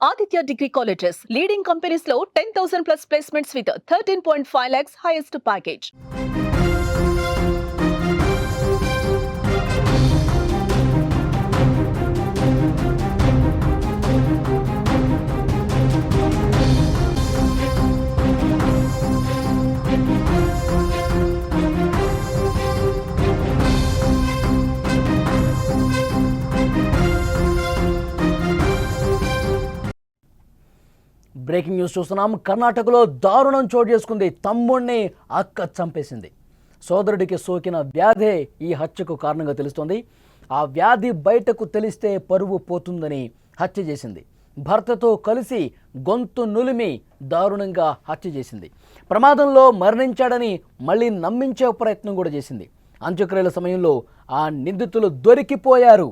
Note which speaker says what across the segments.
Speaker 1: Aditya Degree Colleges, leading companies లో 10,000 plus placements with 13.5 lakhs highest package.
Speaker 2: Breaking news చూస్తున్నాం. కర్ణాటకలో దారుణం చోటు చేసుకుంది. తమ్ముడిని అక్క చంపేసింది. సోదరుడికి సోకిన వ్యాధే ఈ హత్యకు కారణంగా తెలుస్తోంది. ఆ వ్యాధి బయటకు తెలిస్తే పరువు పోతుందని హత్య చేసింది. భర్తతో కలిసి గొంతు నులిమి దారుణంగా హత్య చేసింది. ప్రమాదంలో మరణించాడని మళ్ళీ నమ్మించే ప్రయత్నం కూడా చేసింది. అంత్యక్రియల సమయంలో ఆ నిందితులు దొరికిపోయారు.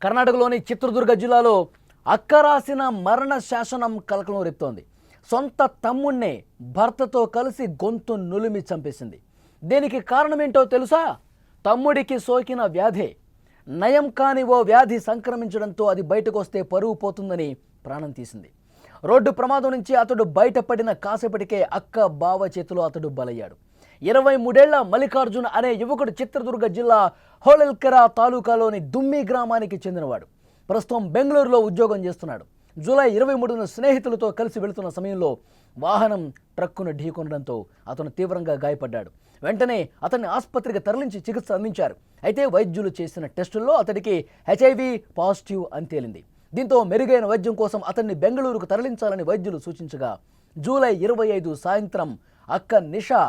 Speaker 2: కర్ణాటకలోని చిత్రదుర్గ జిల్లాలో అక్క రాసిన మరణ శాసనం కలకలం రేపుతోంది. సొంత తమ్ముణ్ణే భర్తతో కలిసి గొంతు నులిమి చంపేసింది. దీనికి కారణమేంటో తెలుసా? తమ్ముడికి సోకిన వ్యాధే. నయం కాని ఓ వ్యాధి సంక్రమించడంతో అది బయటకు వస్తే పరువు పోతుందని ప్రాణం తీసింది. రోడ్డు ప్రమాదం నుంచి అతడు బయటపడిన కాసేపటికే అక్క బావ చేతిలో అతడు బలయ్యాడు. 23 ఏళ్ల మల్లికార్జున్ అనే యువకుడు చిత్రదుర్గ జిల్లా హోళల్కెరా తాలూకాలోని దుమ్మి గ్రామానికి చెందినవాడు. ప్రస్తుతం బెంగళూరులో ఉద్యోగం చేస్తున్నాడు. జూలై 23న స్నేహితులతో కలిసి వెళుతున్న సమయంలో వాహనం ట్రక్కును ఢీకొనడంతో అతను తీవ్రంగా గాయపడ్డాడు. వెంటనే అతన్ని ఆసుపత్రికి తరలించి చికిత్స అందించారు. అయితే వైద్యులు చేసిన టెస్టుల్లో అతడికి HIV పాజిటివ్ అని తేలింది. దీంతో మెరుగైన వైద్యం కోసం అతన్ని బెంగళూరుకు తరలించాలని వైద్యులు సూచించగా జూలై 25 సాయంత్రం అక్క నిషా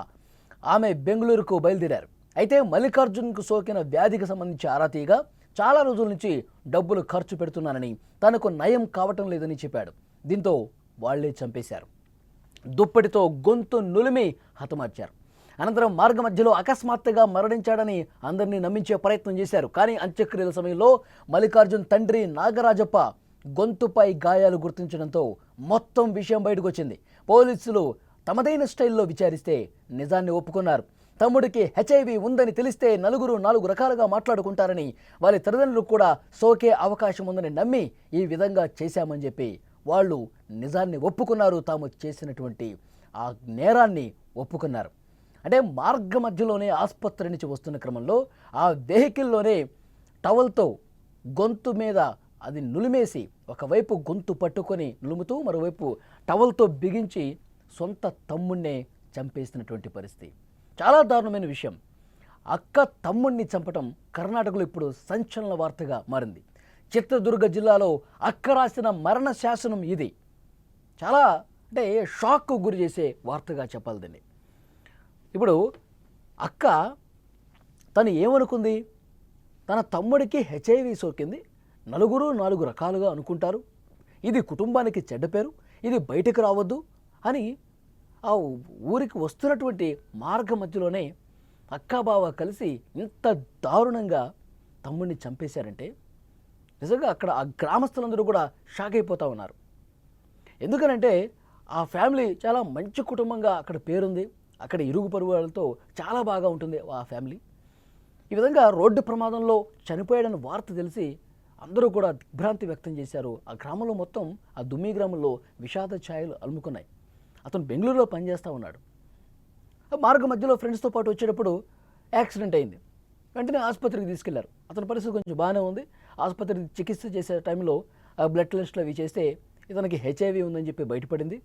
Speaker 2: ఆమె బెంగళూరుకు బయలుదేరారు. అయితే మల్లికార్జున్కు సోకిన వ్యాధికి సంబంధించి ఆరా తీయగా చాలా రోజుల నుంచి డబ్బులు ఖర్చు పెడుతున్నానని, తనకు నయం కావటం లేదని చెప్పాడు. దీంతో వాళ్లే చంపేశారు. దుప్పటితో గొంతు నులిమి హతమార్చారు. అనంతరం మార్గ మధ్యలో అకస్మాత్తుగా మరణించాడని అందరినీ నమ్మించే ప్రయత్నం చేశారు. కానీ అంత్యక్రియల సమయంలో మల్లికార్జున్ తండ్రి నాగరాజప్ప గొంతుపై గాయాలు గుర్తించడంతో మొత్తం విషయం బయటకు వచ్చింది. పోలీసులు తమదైన స్టైల్లో విచారిస్తే నిజాన్ని ఒప్పుకున్నారు. తమ్ముడికి HIV ఉందని తెలిస్తే నలుగురు 4 రకాలుగా మాట్లాడుకుంటారని, వారి తల్లిదండ్రులు కూడా సోకే అవకాశం ఉందని నమ్మి ఈ విధంగా చేశామని చెప్పి వాళ్ళు నిజాన్ని ఒప్పుకున్నారు. తాము చేసినటువంటి ఆ నేరాన్ని ఒప్పుకున్నారు. అంటే మార్గ మధ్యలోనే ఆసుపత్రి నుంచి వస్తున్న క్రమంలో ఆ వెహికల్లోనే టవల్తో గొంతు మీద అది నులిమేసి, ఒకవైపు గొంతు పట్టుకొని నులుముతూ మరోవైపు టవల్తో బిగించి సొంత తమ్ముణ్ణే చంపేసినటువంటి పరిస్థితి. చాలా దారుణమైన విషయం. అక్క తమ్ముణ్ణి చంపటం కర్ణాటకలో ఇప్పుడు సంచలన వార్తగా మారింది. చిత్రదుర్గ జిల్లాలో అక్క రాసిన మరణ శాసనం ఇది. చాలా అంటే షాక్కు గురి చేసే వార్తగా చెప్పాలి దీన్ని. ఇప్పుడు అక్క తను ఏమనుకుంది? తన తమ్ముడికి HIV సోకింది, నలుగురు 4 రకాలుగా అనుకుంటారు, ఇది కుటుంబానికి చెడ్డ పేరు, ఇది బయటకు రావద్దు అని ఆ ఊరికి వస్తున్నటువంటి మార్గ మధ్యలోనే అక్కాబావ కలిసి ఇంత దారుణంగా తమ్ముడిని చంపేశారంటే నిజంగా అక్కడ ఆ గ్రామస్తులందరూ కూడా షాక్ అయిపోతూ ఉన్నారు. ఎందుకనంటే ఆ ఫ్యామిలీ చాలా మంచి కుటుంబంగా అక్కడ పేరుంది. అక్కడ ఇరుగు పొరుగులతో చాలా బాగా ఉంటుంది ఆ ఫ్యామిలీ. ఈ విధంగా రోడ్డు ప్రమాదంలో చనిపోయాడని వార్త తెలిసి అందరూ కూడా దిగ్భ్రాంతి వ్యక్తం చేశారు. ఆ గ్రామంలో మొత్తం ఆ దుమ్మి గ్రామంలో విషాద ఛాయలు అలుముకున్నాయి. అతను బెంగళూరులో పనిచేస్తూ ఉన్నాడు. మార్గ మధ్యలో ఫ్రెండ్స్తో పాటు వచ్చేటప్పుడు యాక్సిడెంట్ అయింది. వెంటనే ఆసుపత్రికి తీసుకెళ్లారు. అతని పరిస్థితి కొంచెం బాగానే ఉంది. ఆసుపత్రికి చికిత్స చేసే టైంలో బ్లడ్ టెస్ట్లు అవి చేస్తే ఇతనికి HIV ఉందని చెప్పి బయటపడింది.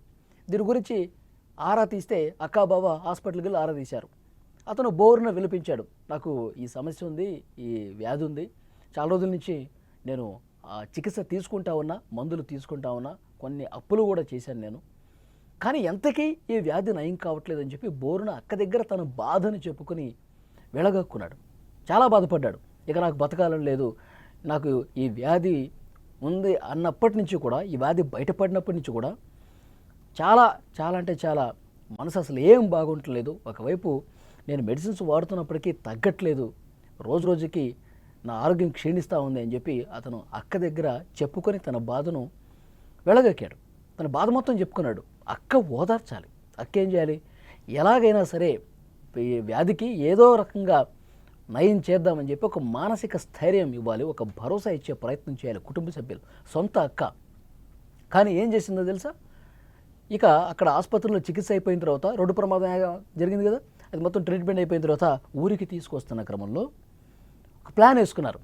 Speaker 2: దీని గురించి ఆరా తీస్తే అక్కాబావ హాస్పిటల్కి వెళ్ళి ఆరా తీశారు. అతను బోరున విలిపించాడు, నాకు ఈ సమస్య ఉంది, ఈ వ్యాధి ఉంది, చాలా రోజుల నుంచి నేను చికిత్స తీసుకుంటా ఉన్నా, మందులు తీసుకుంటా ఉన్నా, కొన్ని అప్పులు కూడా చేశాను నేను, కానీ ఎంతకీ ఈ వ్యాధి నయం కావట్లేదని చెప్పి బోరున అక్క దగ్గర తన బాధను చెప్పుకొని వెళగక్కున్నాడు. చాలా బాధపడ్డాడు. ఇక నాకు బతకాలని లేదు, నాకు ఈ వ్యాధి ఉంది అన్నప్పటి నుంచి కూడా, ఈ వ్యాధి బయటపడినప్పటి నుంచి కూడా చాలా చాలా అంటే చాలా మనసు అసలు ఏం బాగుంటలేదు. ఒకవైపు నేను మెడిసిన్స్ వాడుతున్నప్పటికీ తగ్గట్లేదు, రోజు రోజుకి నా ఆరోగ్యం క్షీణిస్తూ ఉంది అని చెప్పి అతను అక్క దగ్గర చెప్పుకొని తన బాధను వెళ్ళగక్కాడు. తన బాధ మొత్తం చెప్పుకున్నాడు. అక్క ఓదార్చాలి. అక్క ఏం చేయాలి, ఎలాగైనా సరే ఈ వ్యాధికి ఏదో రకంగా నయం చేద్దామని చెప్పి ఒక మానసిక స్థైర్యం ఇవ్వాలి, ఒక భరోసా ఇచ్చే ప్రయత్నం చేయాలి కుటుంబ సభ్యులు, సొంత అక్క. కానీ ఏం చేసిందో తెలుసా, ఇక అక్కడ ఆసుపత్రిలో చికిత్స అయిపోయిన తర్వాత రోడ్డు ప్రమాదం జరిగింది కదా, అది మొత్తం ట్రీట్మెంట్ అయిపోయిన తర్వాత ఊరికి తీసుకొస్తున్న క్రమంలో ఒక ప్లాన్ వేసుకున్నారు.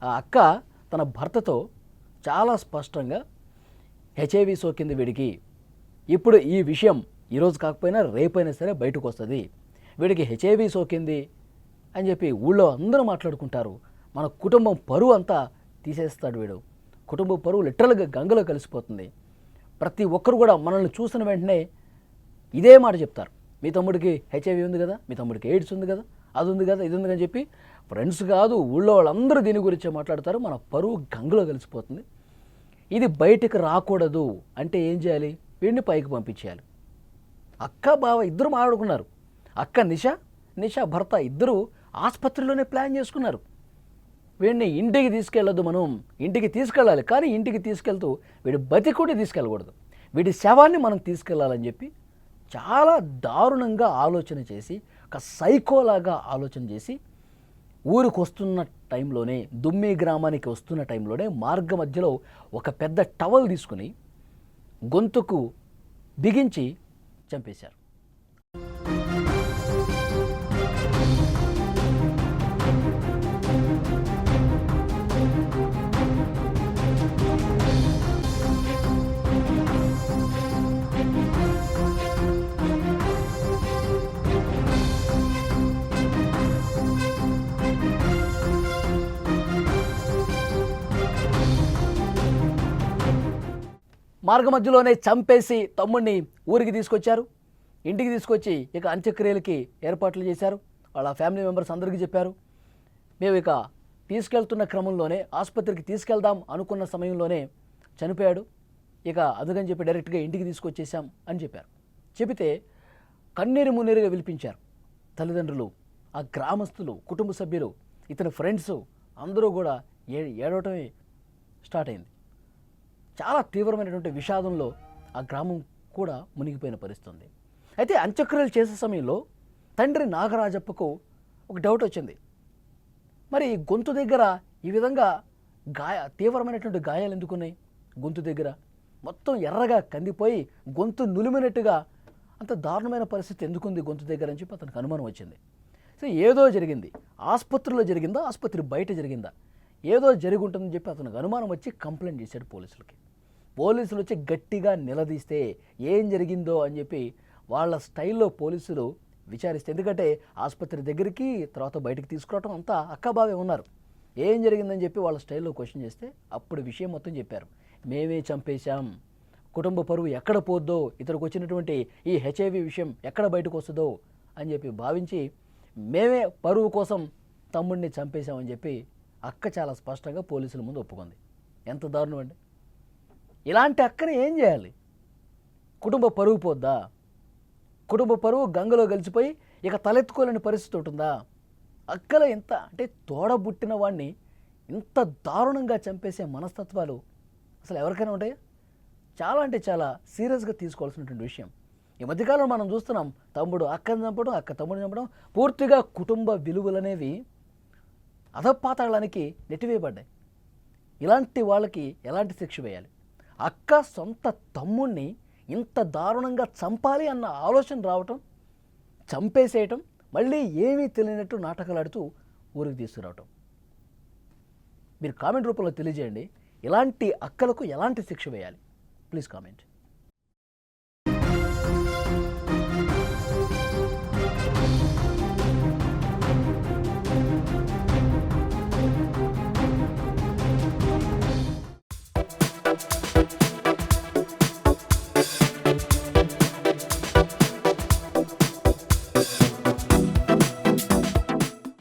Speaker 2: ఆ అక్క తన భర్తతో చాలా స్పష్టంగా హెచ్ఐవి సోకింది వీడికి, ఇప్పుడు ఈ విషయం ఈరోజు కాకపోయినా రేపైనా సరే బయటకు వస్తుంది, వీడికి హెచ్ఐవి సోకింది అని చెప్పి ఊళ్ళో అందరూ మాట్లాడుకుంటారు, మన కుటుంబం పరువు అంతా తీసేస్తాడు వీడు, కుటుంబ పరువు లిటరల్గా గంగలో కలిసిపోతుంది, ప్రతి ఒక్కరు కూడా మనల్ని చూసిన వెంటనే ఇదే మాట చెప్తారు, మీ తమ్ముడికి హెచ్ఐవి ఉంది కదా, మీ తమ్ముడికి ఎయిడ్స్ ఉంది కదా, అది ఉంది కదా, ఇది ఉంది అని చెప్పి ఫ్రెండ్స్ కాదు ఊళ్ళో వాళ్ళందరూ దీని గురించే మాట్లాడతారు, మన పరువు గంగలో కలిసిపోతుంది, ఇది బయటకు రాకూడదు అంటే ఏం చేయాలి, వీడిని పైకి పంపించేయాలి. అక్క బావ ఇద్దరు మాట్లాడుకున్నారు, అక్క నిషా భర్త ఇద్దరు ఆసుపత్రిలోనే ప్లాన్ చేసుకున్నారు, వీడిని ఇంటికి తీసుకెళ్ళొద్దు, మనం ఇంటికి తీసుకెళ్ళాలి, కానీ ఇంటికి తీసుకెళ్తూ వీడి బతికుడి తీసుకెళ్ళకూడదు, వీడి శవాన్ని మనం తీసుకెళ్ళాలని చెప్పి చాలా దారుణంగా ఆలోచన చేసి, ఒక సైకోలాగా ఆలోచన చేసి ఊరికి వస్తున్న టైంలోనే, దుమ్మి గ్రామానికి వస్తున్న టైంలోనే మార్గ మధ్యలో ఒక పెద్ద టవల్ తీసుకుని గొంతుకు బిగించి చంపేశారు. మార్గ మధ్యలోనే చంపేసి తమ్ముడిని ఊరికి తీసుకొచ్చారు, ఇంటికి తీసుకొచ్చి ఇక అంత్యక్రియలకి ఏర్పాట్లు చేశారు, వాళ్ళ ఫ్యామిలీ మెంబర్స్ అందరికీ చెప్పారు, మేము ఇక తీసుకెళ్తున్న క్రమంలోనే ఆసుపత్రికి తీసుకెళ్దాం అనుకున్న సమయంలోనే చనిపోయాడు, ఇక అందుకని చెప్పి డైరెక్ట్గా ఇంటికి తీసుకొచ్చేసాం అని చెప్పారు. చెబితే కన్నీరు మున్నీరుగా విలిపించారు తల్లిదండ్రులు, ఆ గ్రామస్తులు, కుటుంబ సభ్యులు, ఇతని ఫ్రెండ్స్ అందరూ కూడా ఏడవటమే స్టార్ట్ అయింది. చాలా తీవ్రమైనటువంటి విషాదంలో ఆ గ్రామం కూడా మునిగిపోయిన పరిస్థితి. అయితే అంత్యక్రియలు చేసే సమయంలో తండ్రి నాగరాజప్పకు ఒక డౌట్ వచ్చింది, మరి గొంతు దగ్గర ఈ విధంగా తీవ్రమైనటువంటి గాయాలు ఎందుకున్నాయి, గొంతు దగ్గర మొత్తం ఎర్రగా కందిపోయి గొంతు నులిమినట్టుగా అంత దారుణమైన పరిస్థితి ఎందుకుంది గొంతు దగ్గర అని చెప్పి అతనికి అనుమానం వచ్చింది. సో ఏదో జరిగింది, ఆసుపత్రిలో జరిగిందా, ఆసుపత్రి బయట జరిగిందా, ఏదో జరిగి ఉంటుందని చెప్పి అతనికి అనుమానం వచ్చి కంప్లైంట్ చేశాడు పోలీసులకి. పోలీసులు వచ్చి గట్టిగా నిలదీస్తే ఏం జరిగిందో అని చెప్పి వాళ్ళ స్టైల్లో పోలీసులు విచారిస్తే, ఎందుకంటే ఆసుపత్రి దగ్గరికి తర్వాత బయటకు తీసుకురావటం అంతా అక్కబావే ఉన్నారు, ఏం జరిగిందని చెప్పి వాళ్ళ స్టైల్లో క్వశ్చన్ చేస్తే అప్పుడు విషయం మొత్తం చెప్పారు, మేమే చంపేశాం, కుటుంబ పరువు ఎక్కడ పోద్దో, ఇతనికి వచ్చినటువంటి ఈ హెచ్ఐవి విషయం ఎక్కడ బయటకు వస్తుందో అని చెప్పి భావించి మేమే పరువు కోసం తమ్ముడిని చంపేశామని చెప్పి అక్క చాలా స్పష్టంగా పోలీసుల ముందు ఒప్పుకుంది. ఎంత దారుణం అండి, ఇలాంటి అక్కని ఏం చేయాలి, కుటుంబ పరువు పోద్దా, కుటుంబ పరువు గంగలో కలిసిపోయి ఇక తలెత్తుకోలేని పరిస్థితి ఉంటుందా, అక్కల ఎంత అంటే తోడబుట్టిన వాడిని ఇంత దారుణంగా చంపేసే మనస్తత్వాలు అసలు ఎవరికైనా ఉంటాయా, చాలా అంటే చాలా సీరియస్గా తీసుకోవాల్సినటువంటి విషయం. ఈ మధ్యకాలంలో మనం చూస్తున్నాం, తమ్ముడు అక్కని చంపడం, అక్క తమ్ముడిని చంపడం, పూర్తిగా కుటుంబ విలువలనేవి అధపాతాళానికి నెట్టివేయబడ్డాయి. ఇలాంటి వాళ్ళకి ఎలాంటి శిక్ష వేయాలి, అక్క సొంత తమ్ముడిని ఇంత దారుణంగా చంపాలి అన్న ఆలోచన రావటం, చంపేసేయటం, మళ్ళీ ఏమీ తెలియనట్టు నాటకాలాడుతూ ఊరికి తీసుకురావటం. మీరు కామెంట్ రూపంలో తెలియజేయండి, ఇలాంటి అక్కలకు ఎలాంటి శిక్ష వేయాలి, ప్లీజ్ కామెంట్.